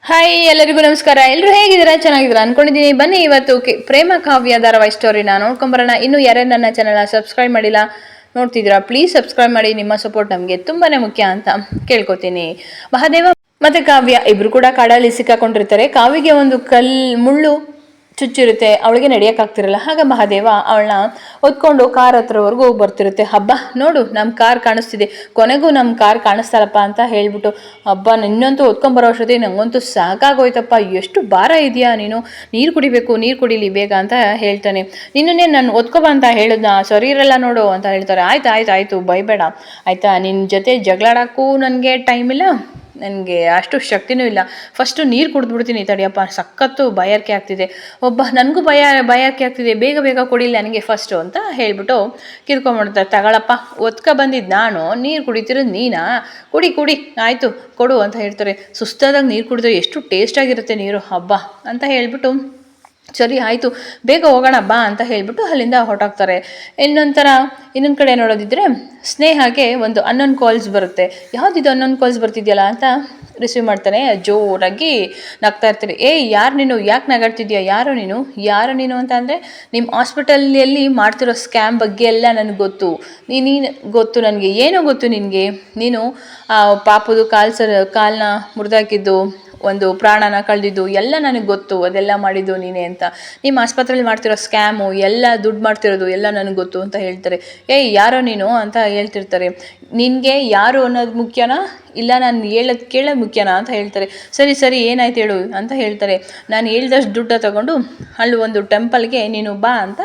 Hi ಎಲ್ಲರಿಗೂ ನಮಸ್ಕಾರ. ಎಲ್ಲರೂ ಹೇಗಿದ್ದೀರಾ? ಚೆನ್ನಾಗಿದ್ದೀರಾ ಅನ್ಕೊಂಡಿದ್ದೀನಿ. ಬನ್ನಿ ಇವತ್ತು ಪ್ರೇಮ ಕಾವ್ಯ ಧಾರಾವಾಹಿ ಸ್ಟೋರಿನ ನೋಡ್ಕೊಂಬರೋಣ. ಇನ್ನು ಯಾರ್ಯಾರು ನನ್ನ ಚಾನಲ್ನ ಸಬ್ಸ್ಕ್ರೈಬ್ ಮಾಡಿಲ್ಲ ನೋಡ್ತಿದ್ದೀರಾ, ಪ್ಲೀಸ್ ಸಬ್ಸ್ಕ್ರೈಬ್ ಮಾಡಿ. ನಿಮ್ಮ ಸಪೋರ್ಟ್ ನಮಗೆ ತುಂಬಾನೇ ಮುಖ್ಯ ಅಂತ ಕೇಳ್ಕೊತೀನಿ. ಮಹಾದೇವ ಮತ್ತೆ ಕಾವ್ಯ ಇಬ್ರು ಕೂಡ ಕಾಡಲ್ಲಿ ಸಿಕ್ಕಾಕೊಂಡಿರ್ತಾರೆ. ಕಾವ್ಯಗೆ ಒಂದು ಮುಳ್ಳು ಚುಚ್ಚಿರುತ್ತೆ, ಅವಳಿಗೆ ನಡೆಯೋಕ್ಕಾಗ್ತಿರಲ್ಲ. ಆಗ ಮಹಾದೇವ ಅವಳನ್ನ ಹೊತ್ಕೊಂಡು ಕಾರ್ ಹತ್ರವರೆಗೂ ಬರ್ತಿರುತ್ತೆ. ಹಬ್ಬ ನೋಡು, ನಮ್ಮ ಕಾರ್ ಕಾಣಿಸ್ತಿದೆ, ಕೊನೆಗೂ ನಮ್ಮ ಕಾರ್ ಕಾಣಿಸ್ತಾರಪ್ಪ ಅಂತ ಹೇಳ್ಬಿಟ್ಟು, ಹಬ್ಬ ನಿನ್ನಂತೂ ಹೊತ್ಕೊಂಬರೋ ಅಷ್ಟೊತ್ತಿಗೆ ನಂಗಂತೂ ಸಾಕಾಗೋಯ್ತಪ್ಪ, ಎಷ್ಟು ಭಾರ ಇದೆಯಾ ನೀನು, ನೀರು ಕುಡಿಬೇಕು, ನೀರು ಕುಡಿಲಿ ಬೇಗ ಅಂತ ಹೇಳ್ತಾನೆ. ನಿನ್ನೇ ನಾನು ಹೊತ್ಕೊಬ ಅಂತ ಹೇಳಿದ್ನ, ಸರಿ ಇರಲ್ಲ ನೋಡು ಅಂತ ಹೇಳ್ತಾರೆ. ಆಯ್ತು ಬೈಬೇಡ ಆಯ್ತಾ, ನಿನ್ನ ಜೊತೆ ಜಗಳಾಡೋಕ್ಕೂ ನನಗೆ ಟೈಮ್ ಇಲ್ಲ, ನನಗೆ ಅಷ್ಟು ಶಕ್ತಿನೂ ಇಲ್ಲ. ಫಸ್ಟು ನೀರು ಕುಡಿದ್ಬಿಡ್ತೀನಿ ತಡಿಯಪ್ಪ, ಸಖತ್ತು ಬಯರ್ಕೆ ಆಗ್ತಿದೆ, ನನಗೂ ಬಯರ್ಕೆ ಆಗ್ತಿದೆ, ಬೇಗ ಕುಡಿಲ್ಲ ನನಗೆ ಫಸ್ಟು ಅಂತ ಹೇಳ್ಬಿಟ್ಟು ಕಿರ್ಕೊಂಬಿಡ್ತಾರೆ. ತಗೊಳಪ್ಪ, ಒತ್ಕ ಬಂದಿದ್ದು ನಾನು, ನೀರು ಕುಡಿತಿರೋದು ನೀನಾ, ಕುಡಿ ಆಯಿತು ಕೊಡು ಅಂತ ಹೇಳ್ತಾರೆ. ಸುಸ್ತಾದಾಗ ನೀರು ಕುಡಿದ್ರೆ ಎಷ್ಟು ಟೇಸ್ಟಾಗಿರುತ್ತೆ ನೀರು, ಹಬ್ಬ ಅಂತ ಹೇಳ್ಬಿಟ್ಟು ಸರಿ ಆಯಿತು ಬೇಗ ಹೋಗೋಣ ಬಾ ಅಂತ ಹೇಳ್ಬಿಟ್ಟು ಅಲ್ಲಿಂದ ಹೊರಟೋಗ್ತಾರೆ. ಇನ್ನೊಂದು ಕಡೆ ನೋಡೋದಿದ್ರೆ ಸ್ನೇಹಗೆ ಒಂದು ಅನ್ನೊಂದು ಕಾಲ್ಸ್ ಬರುತ್ತೆ. ಯಾವುದಿದು ಅನ್ನೊಂದು ಕಾಲ್ಸ್ ಬರ್ತಿದೆಯಲ್ಲ ಅಂತ ರಿಸೀವ್ ಮಾಡ್ತಾನೆ. ಜೋರಾಗಿ ನಗ್ತಾ ಇರ್ತೀರಿ. ಯಾರು ನೀನು, ಯಾಕೆ ನಗಾಡ್ತಿದ್ಯಾ, ಯಾರು ನೀನು ಅಂತ ಅಂದರೆ, ನಿಮ್ಮ ಹಾಸ್ಪಿಟಲಲ್ಲಿ ಮಾಡ್ತಿರೋ ಸ್ಕ್ಯಾಮ್ ಬಗ್ಗೆ ಎಲ್ಲ ನನಗೆ ಗೊತ್ತು, ನೀನು ಗೊತ್ತು ನನಗೆ. ಏನೋ ಗೊತ್ತು ನಿನಗೆ, ನೀನು ಪಾಪದು ಕಾಲನ್ನ ಮುರಿದಾಕಿದ್ದು, ಒಂದು ಪ್ರಾಣನ ಕಳೆದಿದ್ದು ಎಲ್ಲ ನನಗೆ ಗೊತ್ತು, ಅದೆಲ್ಲ ಮಾಡಿದ್ದು ನೀನೇ ಅಂತ. ನಿಮ್ಮ ಆಸ್ಪತ್ರೆಯಲ್ಲಿ ಮಾಡ್ತಿರೋ ಸ್ಕ್ಯಾಮು ಎಲ್ಲ ದುಡ್ಡು ಮಾಡ್ತಿರೋದು ಎಲ್ಲ ನನಗೆ ಗೊತ್ತು ಅಂತ ಹೇಳ್ತಾರೆ. ಯಾರೋ ನೀನು ಅಂತ ಹೇಳ್ತಿರ್ತಾರೆ. ನಿನಗೆ ಯಾರು ಅನ್ನೋದು ಮುಖ್ಯನಾ, ಇಲ್ಲ ನಾನು ಕೇಳೋದು ಮುಖ್ಯನಾ ಅಂತ ಹೇಳ್ತಾರೆ. ಸರಿ ಏನಾಯ್ತು ಹೇಳು ಅಂತ ಹೇಳ್ತಾರೆ. ನಾನು ಹೇಳ್ದಷ್ಟು ದುಡ್ಡು ತಗೊಂಡು ಅಲ್ಲಿ ಒಂದು ಟೆಂಪಲ್ಗೆ ನೀನು ಬಾ ಅಂತ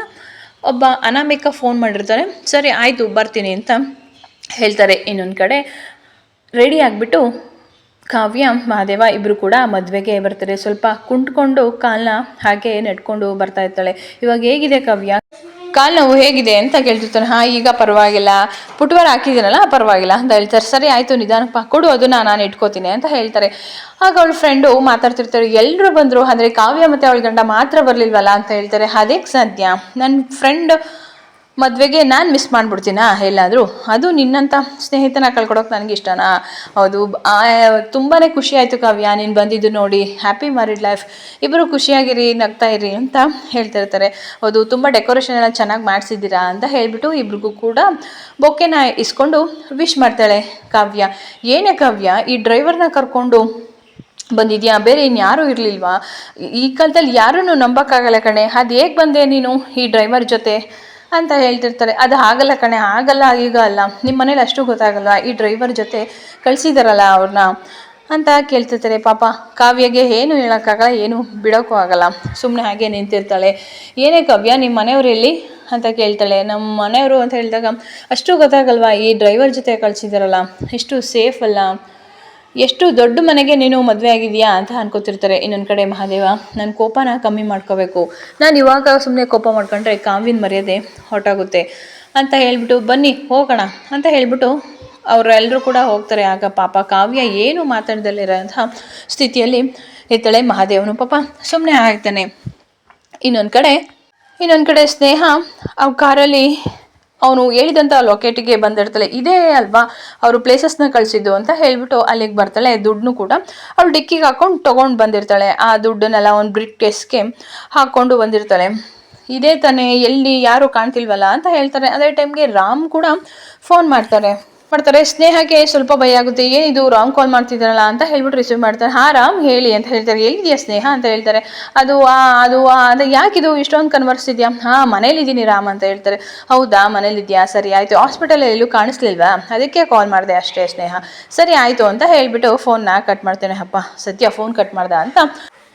ಒಬ್ಬ ಅನಾಮಿಕ ಫೋನ್ ಮಾಡಿರ್ತಾರೆ. ಸರಿ ಆಯಿತು ಬರ್ತೀನಿ ಅಂತ ಹೇಳ್ತಾರೆ. ಇನ್ನೊಂದು ಕಡೆ ರೆಡಿ ಆಗಿಬಿಟ್ಟು ಕಾವ್ಯ ಮಹಾದೇವ ಇಬ್ಬರು ಕೂಡ ಮದುವೆಗೆ ಬರ್ತಾರೆ. ಸ್ವಲ್ಪ ಕುಂಟ್ಕೊಂಡು ಕಾಲನ್ನ ಹಾಗೆ ನಡ್ಕೊಂಡು ಬರ್ತಾ ಇರ್ತಾಳೆ. ಇವಾಗ ಹೇಗಿದೆ ಕಾವ್ಯ, ಕಾಲು ನೋವು ಹೇಗಿದೆ ಅಂತ ಕೇಳ್ತಿರ್ತಾನೆ. ಈಗ ಪರವಾಗಿಲ್ಲ, ಪುಟ್ವಾರ ಹಾಕಿದ್ದೀನಲ್ಲ ಪರವಾಗಿಲ್ಲ ಅಂತ ಹೇಳ್ತಾರೆ. ಸರಿ ಆಯಿತು ನಿಧಾನಪ್ಪ ಕೊಡು, ಅದನ್ನ ನಾನು ಇಟ್ಕೋತೀನಿ ಅಂತ ಹೇಳ್ತಾರೆ. ಆಗ ಅವಳ ಫ್ರೆಂಡು ಮಾತಾಡ್ತಿರ್ತಾರೆ. ಎಲ್ಲರೂ ಬಂದರು, ಅಂದರೆ ಕಾವ್ಯ ಮತ್ತು ಅವಳ ಗಂಡ ಮಾತ್ರ ಬರಲಿಲ್ವಲ್ಲ ಅಂತ ಹೇಳ್ತಾರೆ. ಅದೇಗೆ ಸಾಧ್ಯ, ನನ್ನ ಫ್ರೆಂಡ್ ಮದುವೆಗೆ ನಾನು ಮಿಸ್ ಮಾಡಿಬಿಡ್ತೀನಾ ಎಲ್ಲಾದರೂ, ಅದು ನಿನ್ನಂಥ ಸ್ನೇಹಿತನ ಕಳ್ಕೊಡೋಕೆ ನನಗೆ ಇಷ್ಟನಾ? ಹೌದು, ತುಂಬಾ ಖುಷಿ ಆಯಿತು ಕಾವ್ಯ ನೀನು ಬಂದಿದ್ದು ನೋಡಿ, ಹ್ಯಾಪಿ ಮ್ಯಾರಿಡ್ ಲೈಫ್, ಇಬ್ಬರು ಖುಷಿಯಾಗಿರಿ, ನಗ್ತಾ ಇರಿ ಅಂತ ಹೇಳ್ತಿರ್ತಾರೆ. ಹೌದು, ತುಂಬ ಡೆಕೋರೇಷನ್ ಎಲ್ಲ ಚೆನ್ನಾಗಿ ಮಾಡಿಸಿದ್ದೀರಾ ಅಂತ ಹೇಳಿಬಿಟ್ಟು ಇಬ್ರಿಗೂ ಕೂಡ ಬೊಕ್ಕೆನ ಇಸ್ಕೊಂಡು ವಿಶ್ ಮಾಡ್ತಾಳೆ ಕಾವ್ಯ. ಏನೇ ಕಾವ್ಯ, ಈ ಡ್ರೈವರ್ನ ಕರ್ಕೊಂಡು ಬಂದಿದ್ಯಾ, ಬೇರೆ ಇನ್ಯಾರೂ ಇರಲಿಲ್ವಾ? ಈ ಕಾಲದಲ್ಲಿ ಯಾರೂ ನಂಬೋಕ್ಕಾಗಲ್ಲ ಕಣೆ, ಅದು ಹೇಗೆ ಬಂದೆ ನೀನು ಈ ಡ್ರೈವರ್ ಜೊತೆ ಅಂತ ಹೇಳ್ತಿರ್ತಾರೆ. ಅದು ಆಗಲ್ಲ ಕಣೆ, ಆಗಲ್ಲ, ಈಗ ಅಲ್ಲ, ನಿಮ್ಮ ಮನೇಲಿ ಅಷ್ಟು ಗೊತ್ತಾಗಲ್ಲ, ಈ ಡ್ರೈವರ್ ಜೊತೆ ಕಳಿಸಿದಾರಲ್ಲ ಅವ್ರನ್ನ ಅಂತ ಕೇಳ್ತಿರ್ತಾರೆ. ಪಾಪ ಕಾವ್ಯಗೆ ಏನು ಹೇಳೋಕ್ಕಾಗಲ್ಲ, ಏನು ಬಿಡೋಕ್ಕೂ ಆಗಲ್ಲ, ಸುಮ್ಮನೆ ಹಾಗೆ ನಿಂತಿರ್ತಾಳೆ. ಏನೇ ಕಾವ್ಯ, ನಿಮ್ಮ ಮನೆಯವರು ಎಲ್ಲಿ ಅಂತ ಕೇಳ್ತಾಳೆ. ನಮ್ಮ ಮನೆಯವರು ಅಂತ ಹೇಳಿದಾಗ ಅಷ್ಟು ಗೊತ್ತಾಗಲ್ವಾ, ಈ ಡ್ರೈವರ್ ಜೊತೆ ಕಳಿಸಿದಾರಲ್ಲ, ಎಷ್ಟು ಸೇಫ್ ಅಲ್ಲ, ಎಷ್ಟು ದೊಡ್ಡ ಮನೆಗೆ ನೀನು ಮದುವೆ ಆಗಿದೆಯಾ ಅಂತ ಅನ್ಕೋತಿರ್ತಾರೆ. ಇನ್ನೊಂದು ಕಡೆ ಮಹಾದೇವ, ನನ್ನ ಕೋಪನ ಕಮ್ಮಿ ಮಾಡ್ಕೋಬೇಕು, ನಾನು ಇವಾಗ ಸುಮ್ಮನೆ ಕೋಪ ಮಾಡ್ಕೊಂಡ್ರೆ ಕಾವ್ಯನ ಮರ್ಯಾದೆ ಹೊರಟಾಗುತ್ತೆ ಅಂತ ಹೇಳ್ಬಿಟ್ಟು ಬನ್ನಿ ಹೋಗೋಣ ಅಂತ ಹೇಳ್ಬಿಟ್ಟು ಅವರೆಲ್ಲರೂ ಕೂಡ ಹೋಗ್ತಾರೆ. ಆಗ ಪಾಪ ಕಾವ್ಯ ಏನು ಮಾತಾಡ್ದಲ್ಲಿರೋಂಥ ಸ್ಥಿತಿಯಲ್ಲಿ ಇರ್ತಾಳೆ. ಮಹಾದೇವನು ಪಾಪ ಸುಮ್ಮನೆ ಆಗ್ತಾನೆ. ಇನ್ನೊಂದು ಕಡೆ ಸ್ನೇಹ ಆ ಕಾರಲ್ಲಿ ಅವನು ಹೇಳಿದಂಥ ಲೊಕೇಟಿಗೆ ಬಂದಿರ್ತಾಳೆ. ಇದೇ ಅಲ್ವಾ ಅವರು ಪ್ಲೇಸಸ್ನ ಕಳಿಸಿದ್ದು ಅಂತ ಹೇಳ್ಬಿಟ್ಟು ಅಲ್ಲಿಗೆ ಬರ್ತಾಳೆ. ದುಡ್ಡನ್ನು ಕೂಡ ಅವಳು ಡಿಕ್ಕಿಗೆ ಹಾಕ್ಕೊಂಡು ತೊಗೊಂಡು ಬಂದಿರ್ತಾಳೆ. ಆ ದುಡ್ಡನ್ನೆಲ್ಲ ಒಂದು ಬ್ರೀಫ್ ಕೇಸ್ಗೆ ಹಾಕ್ಕೊಂಡು ಬಂದಿರ್ತಾಳೆ. ಇದೇ ತಾನೇ, ಎಲ್ಲಿ ಯಾರು ಕಾಣ್ತಿಲ್ವಲ್ಲ ಅಂತ ಹೇಳ್ತಾರೆ. ಅದೇ ಟೈಮ್ಗೆ ರಾಮ್ ಕೂಡ ಫೋನ್ ಮಾಡ್ತಾರೆ. ಸ್ನೇಹಕ್ಕೆ ಸ್ವಲ್ಪ ಭಯ ಆಗುತ್ತೆ. ಏನಿದು ರಾಮ್ ಕಾಲ್ ಮಾಡ್ತಿದ್ದಾರಲ್ಲ ಅಂತ ಹೇಳ್ಬಿಟ್ಟು ರಿಸೀವ್ ಮಾಡ್ತಾರೆ. ರಾಮ್ ಹೇಳಿ ಅಂತ ಹೇಳ್ತಾರೆ. ಎಲ್ಲಿದೆಯಾ ಸ್ನೇಹ ಅಂತ ಹೇಳ್ತಾರೆ. ಅದು ಯಾಕಿದು ಇಷ್ಟೊಂದು ಕನ್ವರ್ಸ್ ಇದೆಯಾ? ಮನೇಲಿದ್ದೀನಿ ರಾಮ್ ಅಂತ ಹೇಳ್ತಾರೆ. ಹೌದಾ, ಮನೇಲಿದ್ಯಾ, ಸರಿ ಆಯಿತು, ಹಾಸ್ಪಿಟಲಲ್ಲಿ ಎಲ್ಲೂ ಕಾಣಿಸ್ಲಿಲ್ವಾ, ಅದಕ್ಕೆ ಕಾಲ್ ಮಾಡಿದೆ ಅಷ್ಟೇ ಸ್ನೇಹ, ಸರಿ ಆಯಿತು ಅಂತ ಹೇಳ್ಬಿಟ್ಟು ಫೋನ್ನ ಕಟ್ ಮಾಡ್ತೇನೆ. ಅಪ್ಪ ಸತ್ಯ ಫೋನ್ ಕಟ್ ಮಾಡ್ದ ಅಂತ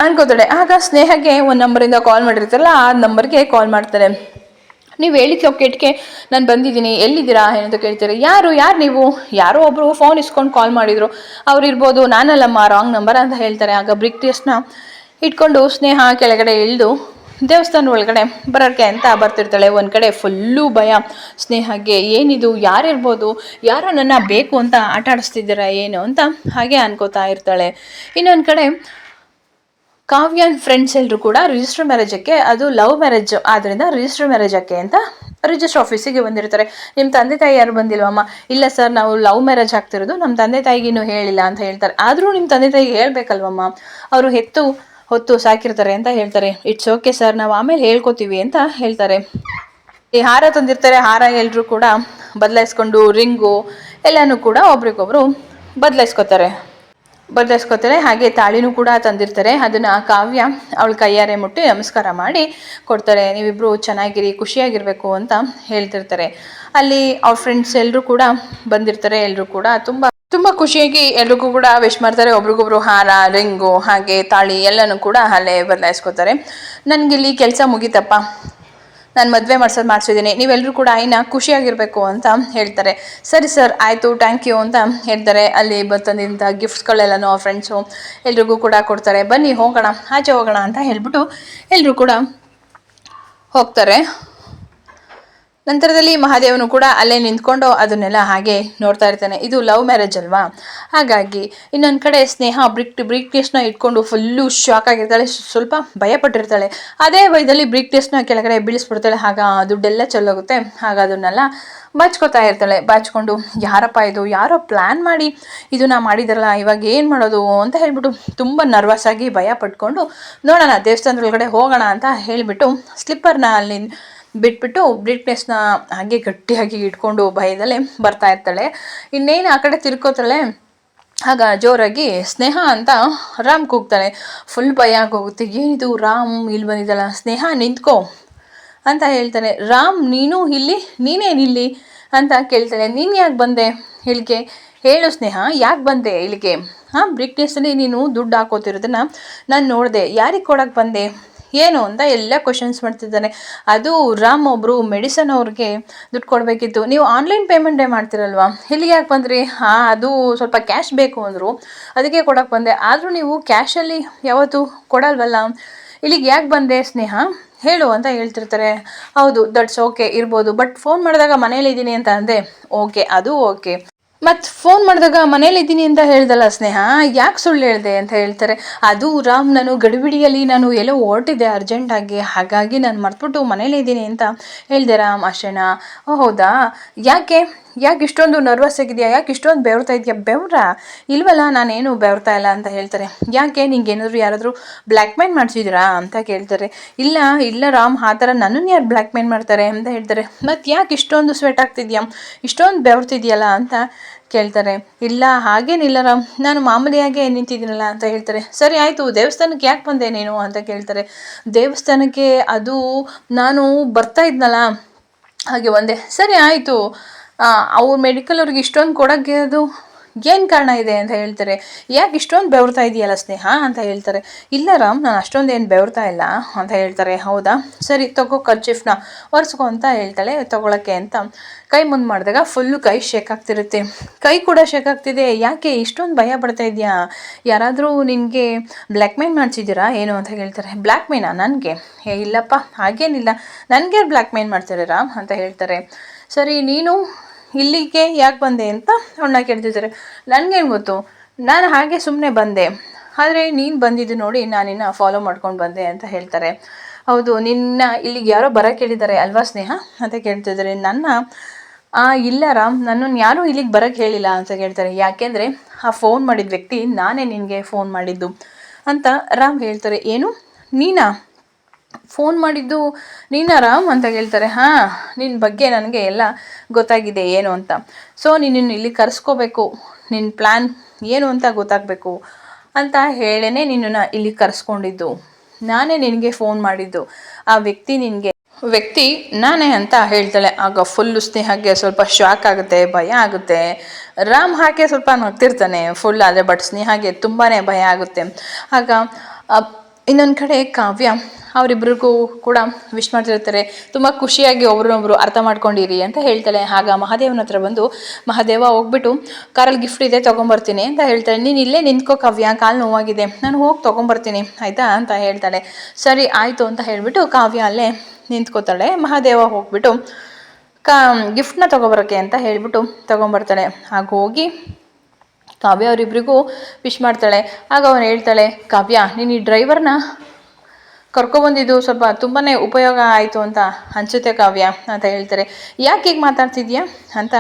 ಅನ್ಕೋತಾಳೆ. ಆಗ ಸ್ನೇಹಗೆ ಒಂದು ನಂಬರಿಂದ ಕಾಲ್ ಮಾಡಿರ್ತಾರಲ್ಲ, ಆ ನಂಬರ್ಗೆ ಕಾಲ್ ಮಾಡ್ತಾರೆ. ನೀವು ಹೇಳಿದ ಲೊಕೇಟ್ಗೆ ನಾನು ಬಂದಿದ್ದೀನಿ, ಎಲ್ಲಿದ್ದೀರಾ ಏನಂತ ಕೇಳ್ತಾರೆ. ಯಾರು ನೀವು, ಯಾರೋ ಒಬ್ಬರು ಫೋನ್ ಇಸ್ಕೊಂಡು ಕಾಲ್ ಮಾಡಿದರು, ಅವ್ರು ಇರ್ಬೋದು, ನಾನಲ್ಲಮ್ಮ, ರಾಂಗ್ ನಂಬರ್ ಅಂತ ಹೇಳ್ತಾರೆ. ಆಗ ಬ್ರಿಕ್ ಟೇಸ್ಟ್ನ ಇಟ್ಕೊಂಡು ಸ್ನೇಹ ಕೆಳಗಡೆ ಇಳಿದು ದೇವಸ್ಥಾನ ಒಳಗಡೆ ಬರೋಕ್ಕೆ ಅಂತ ಬರ್ತಿರ್ತಾಳೆ. ಒಂದು ಕಡೆ ಫುಲ್ಲು ಭಯ ಸ್ನೇಹಕ್ಕೆ. ಏನಿದು, ಯಾರಿರ್ಬೋದು, ಯಾರೋ ನನ್ನ ಬೇಕು ಅಂತ ಆಟ ಆಡಿಸ್ತಿದ್ದೀರಾ ಏನು ಅಂತ ಹಾಗೆ ಅನ್ಕೋತಾ ಇರ್ತಾಳೆ. ಇನ್ನೊಂದು ಕಡೆ ಕಾವ್ಯನ್ ಫ್ರೆಂಡ್ಸ್ ಎಲ್ಲರೂ ಕೂಡ ರಿಜಿಸ್ಟರ್ ಮ್ಯಾರೇಜಕ್ಕೆ, ಅದು ಲವ್ ಮ್ಯಾರೇಜ್ ಆದ್ದರಿಂದ ರಿಜಿಸ್ಟರ್ ಮ್ಯಾರೇಜಕ್ಕೆ ಅಂತ ರಿಜಿಸ್ಟರ್ ಆಫೀಸಿಗೆ ಬಂದಿರ್ತಾರೆ. ನಿಮ್ಮ ತಂದೆ ತಾಯಿ ಯಾರು ಬಂದಿಲ್ವಮ್ಮ? ಇಲ್ಲ ಸರ್, ನಾವು ಲವ್ ಮ್ಯಾರೇಜ್ ಆಗ್ತಿರೋದು, ನಮ್ಮ ತಂದೆ ತಾಯಿಗೆ ಇನ್ನೂ ಹೇಳಿಲ್ಲ ಅಂತ ಹೇಳ್ತಾರೆ. ಆದರೂ ನಿಮ್ಮ ತಂದೆ ತಾಯಿಗೆ ಹೇಳ್ಬೇಕಲ್ವಮ್ಮ, ಅವರು ಹೊತ್ತು ಸಾಕಿರ್ತಾರೆ ಅಂತ ಹೇಳ್ತಾರೆ. ಇಟ್ಸ್ ಓಕೆ ಸರ್, ನಾವು ಆಮೇಲೆ ಹೇಳ್ಕೊತೀವಿ ಅಂತ ಹೇಳ್ತಾರೆ. ಈ ಹಾರ ತಂದಿರ್ತಾರೆ, ಹಾರ ಎಲ್ಲರೂ ಕೂಡ ಬದಲಾಯಿಸ್ಕೊಂಡು ರಿಂಗು ಎಲ್ಲನೂ ಕೂಡ ಒಬ್ರಿಗೊಬ್ರು ಬದಲಾಯಿಸ್ಕೊತಾರೆ. ಹಾಗೆ ತಾಳಿನೂ ಕೂಡ ತಂದಿರ್ತಾರೆ. ಅದನ್ನ ಕಾವ್ಯ ಅವಳ ಕೈಯಾರೆ ಮುಟ್ಟಿ ನಮಸ್ಕಾರ ಮಾಡಿ ಕೊಡ್ತಾರೆ. ನೀವಿಬ್ರು ಚೆನ್ನಾಗಿರಿ, ಖುಷಿಯಾಗಿರ್ಬೇಕು ಅಂತ ಹೇಳ್ತಿರ್ತಾರೆ. ಅಲ್ಲಿ ಅವ್ರ ಫ್ರೆಂಡ್ಸ್ ಎಲ್ಲರೂ ಕೂಡ ಬಂದಿರ್ತಾರೆ. ಎಲ್ಲರೂ ಕೂಡ ತುಂಬಾ ಖುಷಿಯಾಗಿ ಎಲ್ರಿಗೂ ಕೂಡ ವಿಶ್ ಮಾಡ್ತಾರೆ. ಒಬ್ರಿಗೊಬ್ರು ಹಾರ, ರಿಂಗು ಹಾಗೆ ತಾಳಿ ಎಲ್ಲನೂ ಕೂಡ ಅಲ್ಲೇ ಬದಲಾಯಿಸ್ಕೊತಾರೆ. ನನ್ಗಿಲ್ಲಿ ಕೆಲಸ ಮುಗೀತಪ್ಪ, ನಾನು ಮದುವೆ ಮಾಡಿಸಿದ್ದೀನಿ, ನೀವೆಲ್ಲರೂ ಕೂಡ ಇನ್ನು ಖುಷಿಯಾಗಿರಬೇಕು ಅಂತ ಹೇಳ್ತಾರೆ. ಸರಿ ಸರ್, ಆಯಿತು, ಥ್ಯಾಂಕ್ ಯು ಅಂತ ಹೇಳ್ತಾರೆ. ಅಲ್ಲಿ ಬಂತಂದಿದ್ದ ಗಿಫ್ಟ್ಸ್ಗಳೆಲ್ಲನೂ ಆ ಫ್ರೆಂಡ್ಸು ಎಲ್ರಿಗೂ ಕೂಡ ಕೊಡ್ತಾರೆ. ಬನ್ನಿ ಹೋಗೋಣ, ಆಚೆ ಹೋಗೋಣ ಅಂತ ಹೇಳ್ಬಿಟ್ಟು ಎಲ್ಲರೂ ಕೂಡ ಹೋಗ್ತಾರೆ. ನಂತರದಲ್ಲಿ ಮಹಾದೇವನು ಕೂಡ ಅಲ್ಲೇ ನಿಂತ್ಕೊಂಡು ಅದನ್ನೆಲ್ಲ ಹಾಗೆ ನೋಡ್ತಾ ಇರ್ತಾನೆ. ಇದು ಲವ್ ಮ್ಯಾರೇಜ್ ಅಲ್ವಾ, ಹಾಗಾಗಿ ಇನ್ನೊಂದು ಕಡೆ ಸ್ನೇಹ ಬ್ರೀಕ್ ಟೇಸ್ಟ್ನ ಇಟ್ಕೊಂಡು ಫುಲ್ಲು ಶಾಕ್ ಆಗಿರ್ತಾಳೆ, ಸ್ವಲ್ಪ ಭಯಪಟ್ಟಿರ್ತಾಳೆ. ಅದೇ ವಯದಲ್ಲಿ ಬ್ರೀಕ್ ಟೇಸ್ಟ್ನ ಕೆಳಗಡೆ ಬೀಳಿಸ್ಬಿಡ್ತಾಳೆ. ಆಗ ದುಡ್ಡೆಲ್ಲ ಚೆಲ್ಲೋಗುತ್ತೆ. ಆಗ ಅದನ್ನೆಲ್ಲ ಬಾಚ್ಕೋತಾ ಇರ್ತಾಳೆ. ಬಾಚ್ಕೊಂಡು ಯಾರಪ್ಪ ಇದು, ಯಾರೋ ಪ್ಲ್ಯಾನ್ ಮಾಡಿ ಇದನ್ನ ಮಾಡಿದಾರಲ್ಲ, ಇವಾಗ ಏನು ಮಾಡೋದು ಅಂತ ಹೇಳ್ಬಿಟ್ಟು ತುಂಬ ನರ್ವಸ್ ಆಗಿ ಭಯ ಪಟ್ಕೊಂಡು ನೋಡೋಣ ದೇವಸ್ಥಾನದೊಳಗಡೆ ಹೋಗೋಣ ಅಂತ ಹೇಳಿಬಿಟ್ಟು ಸ್ಲಿಪ್ಪರ್ನ ಅಲ್ಲಿ ಬಿಟ್ಬಿಟ್ಟು ಬ್ರೀಫ್ಕೇಸ್ನ ಹಾಗೆ ಗಟ್ಟಿಯಾಗಿ ಇಟ್ಕೊಂಡು ಭಯದಲ್ಲೇ ಬರ್ತಾ ಇರ್ತಾಳೆ. ಇನ್ನೇನು ಆ ಕಡೆ ತಿರ್ಕೋತಾಳೆ, ಆಗ ಜೋರಾಗಿ ಸ್ನೇಹ ಅಂತ ರಾಮ್ ಕೂಗ್ತಾಳೆ. ಫುಲ್ ಭಯ ಆಗೋಗುತ್ತೆ. ಏನಿದು, ರಾಮ್ ಇಲ್ಲಿ ಬಂದಿದ್ದಲ್ಲ, ಸ್ನೇಹ ನಿಂತ್ಕೋ ಅಂತ ಹೇಳ್ತಾನೆ. ರಾಮ್ ನೀನು ಇಲ್ಲಿ, ನೀನೇನಿಲ್ಲಿ ಅಂತ ಕೇಳ್ತಾಳೆ. ನೀನು ಯಾಕೆ ಬಂದೆ ಇಲ್ಲಿಗೆ, ಹೇಳು ಸ್ನೇಹ, ಯಾಕೆ ಬಂದೆ ಇಲ್ಲಿಗೆ? ಬ್ರೀಫ್ಕೇಸಲ್ಲಿ ನೀನು ದುಡ್ಡು ಹಾಕೋತಿರೋದನ್ನ ನಾನು ನೋಡಿದೆ, ಯಾರಿಗೆ ಕೊಡೋಕ್ಕೆ ಬಂದೆ, ಏನು ಅಂತ ಎಲ್ಲ ಕ್ವಶನ್ಸ್ ಮಾಡ್ತಿದ್ದಾನೆ. ಅದು ರಾಮ್ ಒಬ್ಬರು ಮೆಡಿಸನ್ ಅವ್ರಿಗೆ ದುಡ್ಡು ಕೊಡಬೇಕಿತ್ತು, ನೀವು ಆನ್ಲೈನ್ ಪೇಮೆಂಟೇ ಮಾಡ್ತಿರಲ್ವಾ, ಇಲ್ಲಿಗೆ ಯಾಕೆ ಬಂದ್ರಿ? ಅದು ಸ್ವಲ್ಪ ಕ್ಯಾಶ್ ಬೇಕು ಅಂದರು, ಅದಕ್ಕೆ ಕೊಡೋಕ್ಕೆ ಬಂದೆ. ಆದರೂ ನೀವು ಕ್ಯಾಶಲ್ಲಿ ಯಾವತ್ತೂ ಕೊಡಲ್ವಲ್ಲ, ಇಲ್ಲಿಗೆ ಯಾಕೆ ಬಂದೆ ಸ್ನೇಹ ಹೇಳು ಅಂತ ಹೇಳ್ತಿರ್ತಾರೆ. ಹೌದು, ದಟ್ಸ್ ಓಕೆ, ಇರ್ಬೋದು, ಬಟ್ ಫೋನ್ ಮಾಡಿದಾಗ ಮನೇಲಿದ್ದೀನಿ ಅಂತ ಅಂದೆ. ಓಕೆ, ಅದು ಓಕೆ, ಮತ್ತು ಫೋನ್ ಮಾಡಿದಾಗ ಮನೇಲಿದ್ದೀನಿ ಅಂತ ಹೇಳ್ದಲ್ಲ ಸ್ನೇಹ, ಯಾಕೆ ಸುಳ್ಳು ಹೇಳಿದೆ ಅಂತ ಹೇಳ್ತಾರೆ. ಅದು ರಾಮ್, ನಾನು ಗಡಿಬಿಡಿಯಲ್ಲಿ ನಾನು ಎಲ್ಲೋ ಹೊರಟಿದ್ದೆ ಅರ್ಜೆಂಟಾಗಿ, ಹಾಗಾಗಿ ನಾನು ಮರ್ತ್ಬಿಟ್ಟು ಮನೇಲಿದ್ದೀನಿ ಅಂತ ಹೇಳಿದೆ ರಾಮ್, ಅಷ್ಟೇನಾ? ಹೌದಾ, ಯಾಕೆ ಇಷ್ಟೊಂದು ನರ್ವಸ್ ಆಗಿದೆಯಾ, ಯಾಕೆ ಇಷ್ಟೊಂದು ಬೆವರ್ತಾ ಇದೆಯಾ? ಬೆವ್ರಾ ಇಲ್ವಲ್ಲ, ನಾನೇನು ಬೆವರ್ತಾ ಇಲ್ಲ ಅಂತ ಹೇಳ್ತಾರೆ. ಯಾಕೆ, ನಿಂಗೆ ಯಾರಾದರೂ ಬ್ಲ್ಯಾಕ್ ಮೇಲ್ ಮಾಡಿಸಿದ್ರಾ ಅಂತ ಕೇಳ್ತಾರೆ. ಇಲ್ಲ ರಾಮ್, ಆ ಥರ ನನ್ನನ್ನು ಯಾರು ಬ್ಲ್ಯಾಕ್ ಮೇಲ್ ಮಾಡ್ತಾರೆ ಅಂತ ಹೇಳ್ತಾರೆ. ಮತ್ತು ಯಾಕೆ ಇಷ್ಟೊಂದು ಸ್ವೆಟ್ ಆಗ್ತಿದ್ಯಾ, ಇಷ್ಟೊಂದು ಬೆವರ್ತಿದ್ಯಲ್ಲ ಅಂತ ಕೇಳ್ತಾರೆ. ಇಲ್ಲ ಹಾಗೇನಿಲ್ಲ ರಾಮ್, ನಾನು ಮಾಮೂಲಿಯಾಗೆ ನಿಂತಿದ್ದೀನಲ್ಲ ಅಂತ ಹೇಳ್ತಾರೆ. ಸರಿ ಆಯಿತು, ದೇವಸ್ಥಾನಕ್ಕೆ ಯಾಕೆ ಬಂದೆ ನೀನು ಅಂತ ಕೇಳ್ತಾರೆ. ದೇವಸ್ಥಾನಕ್ಕೆ ಅದು ನಾನು ಬರ್ತಾ ಇದ್ನಲ್ಲ ಹಾಗೆ ಒಂದೇ. ಸರಿ ಆಯಿತು, ಅವ್ರು ಮೆಡಿಕಲ್ ಅವ್ರಿಗೆ ಇಷ್ಟೊಂದು ಕೊಡೋಕ್ಕೆ ಅದು ಏನು ಕಾರಣ ಇದೆ ಅಂತ ಹೇಳ್ತಾರೆ. ಯಾಕೆ ಇಷ್ಟೊಂದು ಬೆವರ್ತಾ ಇದೆಯಲ್ಲ ಸ್ನೇಹ ಅಂತ ಹೇಳ್ತಾರೆ. ಇಲ್ಲ ರಾಮ್, ನಾನು ಅಷ್ಟೊಂದು ಏನು ಬೆವರ್ತಾ ಇಲ್ಲ ಅಂತ ಹೇಳ್ತಾರೆ. ಹೌದಾ, ಸರಿ ತಗೋ, ಕರ್ಚಿಫ್ನ ಒರೆಸ್ಕೊ ಅಂತ ಹೇಳ್ತಾಳೆ. ತೊಗೊಳಕ್ಕೆ ಅಂತ ಕೈ ಮುಂದೆ ಮಾಡಿದಾಗ ಫುಲ್ಲು ಕೈ ಶೇಕ್ ಆಗ್ತಿರುತ್ತೆ. ಕೈ ಕೂಡ ಶೇಕ್ ಆಗ್ತಿದೆ. ಯಾಕೆ ಇಷ್ಟೊಂದು ಭಯ ಪಡ್ತಾ ಇದೆಯಾ, ಯಾರಾದರೂ ನಿನಗೆ ಬ್ಲ್ಯಾಕ್ ಮೇಲ್ ಮಾಡಿಸಿದ್ದೀರಾ ಏನು ಅಂತ ಹೇಳ್ತಾರೆ. ಬ್ಲ್ಯಾಕ್ ಮೇಲಾ ನನಗೆ? ಇಲ್ಲಪ್ಪ, ಹಾಗೇನಿಲ್ಲ, ನನಗೆ ಬ್ಲ್ಯಾಕ್ ಮೇಲ್ ಮಾಡ್ತಾರೆ ರಾಮ್ ಅಂತ ಹೇಳ್ತಾರೆ. ಸರಿ, ನೀನು ಇಲ್ಲಿಗೆ ಯಾಕೆ ಬಂದೆ ಅಂತ ಅವನ್ನ ಕೇಳ್ತಿದ್ದಾರೆ. ನನಗೇನು ಗೊತ್ತು, ನಾನು ಹಾಗೆ ಸುಮ್ಮನೆ ಬಂದೆ, ಆದರೆ ನೀನು ಬಂದಿದ್ದು ನೋಡಿ ನಾನಿನ್ನ ಫಾಲೋ ಮಾಡ್ಕೊಂಡು ಬಂದೆ ಅಂತ ಹೇಳ್ತಾರೆ. ಹೌದು, ನಿನ್ನ ಇಲ್ಲಿಗೆ ಯಾರೋ ಬರೋಕ್ಕೆ ಹೇಳಿದ್ದಾರೆ ಅಲ್ವಾ ಸ್ನೇಹ ಅಂತ ಕೇಳ್ತಿದ್ದಾರೆ. ಇಲ್ಲ ರಾಮ್, ನನ್ನನ್ನು ಯಾರೂ ಇಲ್ಲಿಗೆ ಬರೋಕ್ಕೆ ಹೇಳಿಲ್ಲ ಅಂತ ಕೇಳ್ತಾರೆ. ಯಾಕೆಂದರೆ ಆ ಫೋನ್ ಮಾಡಿದ ವ್ಯಕ್ತಿ ನಾನೇ ನಿನಗೆ ಫೋನ್ ಮಾಡಿದ್ದು ಅಂತ ರಾಮ್ ಹೇಳ್ತಾರೆ. ಏನು, ನೀನಾ ಫೋನ್ ಮಾಡಿದ್ದು, ನೀನಾ ರಾಮ್ ಅಂತ ಹೇಳ್ತಾರೆ. ನಿನ್ನ ಬಗ್ಗೆ ನನಗೆ ಎಲ್ಲ ಗೊತ್ತಾಗಿದೆ ಏನು ಅಂತ. ಸೊ ನಿನ್ನನ್ನು ಇಲ್ಲಿ ಕರೆಸ್ಕೋಬೇಕು, ನಿನ್ನ ಪ್ಲ್ಯಾನ್ ಏನು ಅಂತ ಗೊತ್ತಾಗಬೇಕು ಅಂತ ಹೇಳೇ ನಿನ್ನನ್ನು ಇಲ್ಲಿ ಕರೆಸ್ಕೊಂಡಿದ್ದು, ನಾನೇ ನಿನಗೆ ಫೋನ್ ಮಾಡಿದ್ದು, ಆ ವ್ಯಕ್ತಿ ನಾನೇ ಅಂತ ಹೇಳ್ತಾಳೆ. ಆಗ ಫುಲ್ಲು ಸ್ನೇಹಕ್ಕೆ ಸ್ವಲ್ಪ ಶಾಕ್ ಆಗುತ್ತೆ, ಭಯ ಆಗುತ್ತೆ. ರಾಮ್ ಹಾಗೆ ಸ್ವಲ್ಪ ನಗ್ತಿರ್ತಾನೆ ಫುಲ್, ಆದರೆ ಬಟ್ ಸ್ನೇಹಗೆ ತುಂಬಾ ಭಯ ಆಗುತ್ತೆ. ಆಗ ಇನ್ನೊಂದು ಕಡೆ ಕಾವ್ಯ ಅವರಿಬ್ಬರಿಗೂ ಕೂಡ ವಿಶ್ ಮಾಡ್ತಿರ್ತಾರೆ. ತುಂಬ ಖುಷಿಯಾಗಿ ಒಬ್ರನ್ನೊಬ್ರು ಅರ್ಥ ಮಾಡ್ಕೊಂಡಿರಿ ಅಂತ ಹೇಳ್ತಾಳೆ. ಆಗ ಮಹಾದೇವನ ಹತ್ರ ಬಂದು, ಮಹಾದೇವ ಹೋಗ್ಬಿಟ್ಟು ಕಾರಲ್ಲಿ ಗಿಫ್ಟ್ ಇದೆ ತೊಗೊಂಬರ್ತೀನಿ ಅಂತ ಹೇಳ್ತಾಳೆ. ನೀನು ಇಲ್ಲೇ ನಿಂತ್ಕೋ ಕಾವ್ಯ, ಕಾಲು ನೋವಾಗಿದೆ, ನಾನು ಹೋಗಿ ತೊಗೊಂಬರ್ತೀನಿ ಆಯಿತಾ ಅಂತ ಹೇಳ್ತಾಳೆ. ಸರಿ ಆಯಿತು ಅಂತ ಹೇಳಿಬಿಟ್ಟು ಕಾವ್ಯ ಅಲ್ಲೇ ನಿಂತ್ಕೋತಾಳೆ. ಮಹಾದೇವ ಹೋಗ್ಬಿಟ್ಟು ಗಿಫ್ಟ್ನ ತೊಗೊಬರೋಕ್ಕೆ ಅಂತ ಹೇಳಿಬಿಟ್ಟು ತೊಗೊಂಬರ್ತಾಳೆ. ಆಗ ಹೋಗಿ ಕಾವ್ಯ ಅವರಿಬ್ರಿಗೂ ವಿಶ್ ಮಾಡ್ತಾಳೆ. ಆಗ ಅವನು ಹೇಳ್ತಾಳೆ, ಕಾವ್ಯ ನೀನು ಈ ಡ್ರೈವರ್ನ ಕರ್ಕೊಬಂದಿದ್ದು ಸ್ವಲ್ಪ ತುಂಬಾ ಉಪಯೋಗ ಆಯಿತು ಅಂತ ಅನಿಸುತ್ತೆ ಕಾವ್ಯ ಅಂತ ಹೇಳ್ತಾರೆ. ಯಾಕೆ ಹೀಗೆ ಮಾತಾಡ್ತಿದ್ಯಾ ಅಂತ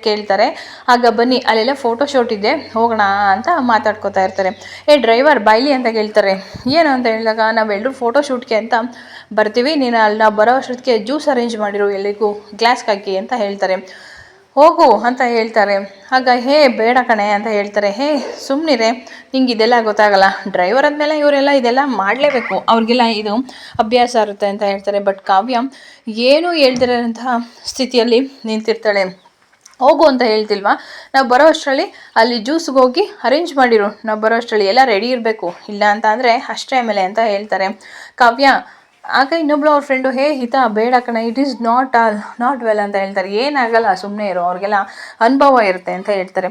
ಕೇಳ್ತಾರೆ. ಆಗ ಬನ್ನಿ ಅಲ್ಲೆಲ್ಲ ಫೋಟೋ ಶೂಟ್ ಇದೆ ಹೋಗೋಣ ಅಂತ ಮಾತಾಡ್ಕೋತಾ ಇರ್ತಾರೆ. ಡ್ರೈವರ್ ಬಾಯ್ಲಿ ಅಂತ ಕೇಳ್ತಾರೆ. ಏನು ಅಂತ ಹೇಳಿದಾಗ ನಾವೆಲ್ಲರೂ ಫೋಟೋ ಶೂಟ್ಗೆ ಅಂತ ಬರ್ತೀವಿ, ನೀನು ಅಲ್ಲಿ ನಾವು ಬರೋ ಅಷ್ಟೊತ್ತಿಗೆ ಜ್ಯೂಸ್ ಅರೇಂಜ್ ಮಾಡಿರು ಎಲ್ಲಿಗೂ ಗ್ಲಾಸ್ಗೆ ಹಾಕಿ ಅಂತ ಹೇಳ್ತಾರೆ. ಹೋಗು ಅಂತ ಹೇಳ್ತಾರೆ. ಆಗ ಬೇಡ ಕಣೆ ಅಂತ ಹೇಳ್ತಾರೆ. ಸುಮ್ಮನಿರೆ, ನಿಂಗೆ ಇದೆಲ್ಲ ಗೊತ್ತಾಗಲ್ಲ, ಡ್ರೈವರ್ ಆದಮೇಲೆ ಇವರೆಲ್ಲ ಇದೆಲ್ಲ ಮಾಡಲೇಬೇಕು, ಅವ್ರಿಗೆಲ್ಲ ಇದು ಅಭ್ಯಾಸ ಇರುತ್ತೆ ಅಂತ ಹೇಳ್ತಾರೆ. ಬಟ್ ಕಾವ್ಯ ಏನೂ ಹೇಳ್ದಿರೋಂತಹ ಸ್ಥಿತಿಯಲ್ಲಿ ನಿಂತಿರ್ತಾಳೆ. ಹೋಗು ಅಂತ ಹೇಳ್ತಿಲ್ವಾ, ನಾವು ಬರೋ ಅಷ್ಟರಲ್ಲಿ ಅಲ್ಲಿ ಜ್ಯೂಸ್ಗೆ ಹೋಗಿ ಅರೇಂಜ್ ಮಾಡಿರು, ನಾವು ಬರೋ ಅಷ್ಟರಲ್ಲಿ ಎಲ್ಲ ರೆಡಿ ಇರಬೇಕು, ಇಲ್ಲ ಅಂತ ಅಂದರೆ ಅಷ್ಟೇ ಆಮೇಲೆ ಅಂತ ಹೇಳ್ತಾರೆ ಕಾವ್ಯ. ಆಗ ಇನ್ನೊಬ್ಳು ಅವ್ರ ಫ್ರೆಂಡು ಹಿತ ಬೇಡ ಕಣ, ಇಟ್ ಈಸ್ ನಾಟ್ ವೆಲ್ ಅಂತ ಹೇಳ್ತಾರೆ. ಏನಾಗಲ್ಲ ಸುಮ್ಮನೆ ಇರೋ, ಅವ್ರಿಗೆಲ್ಲ ಅನುಭವ ಇರುತ್ತೆ ಅಂತ ಹೇಳ್ತಾರೆ.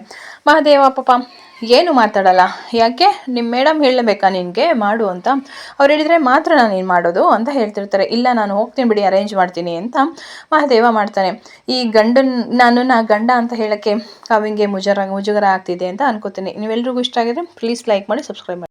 ಮಹಾದೇವ ಪಾಪ ಏನು ಮಾತಾಡಲ್ಲ. ಯಾಕೆ ನಿಮ್ಮ ಮೇಡಮ್ ಹೇಳಬೇಕಾ ನಿನಗೆ ಮಾಡು ಅಂತ, ಅವ್ರು ಹೇಳಿದರೆ ಮಾತ್ರ ನೀನು ಮಾಡೋದು ಅಂತ ಹೇಳ್ತಿರ್ತಾರೆ. ಇಲ್ಲ ನಾನು ಹೋಗ್ತೀನಿ ಬಿಡಿ, ಅರೇಂಜ್ ಮಾಡ್ತೀನಿ ಅಂತ ಮಹಾದೇವ ಮಾಡ್ತಾನೆ. ಈ ನನ್ನನ್ನು ಗಂಡ ಅಂತ ಹೇಳೋಕ್ಕೆ ಕಾವ್ಯಂಗೆ ಮುಜುಗರ ಆಗ್ತಿದೆ ಅಂತ ಅನ್ಕೋತೀನಿ. ನೀವೆಲ್ರಿಗೂ ಇಷ್ಟ ಆಗಿದ್ರೆ ಪ್ಲೀಸ್ ಲೈಕ್ ಮಾಡಿ, ಸಬ್ಸ್ಕ್ರೈಬ್ ಮಾಡಿ.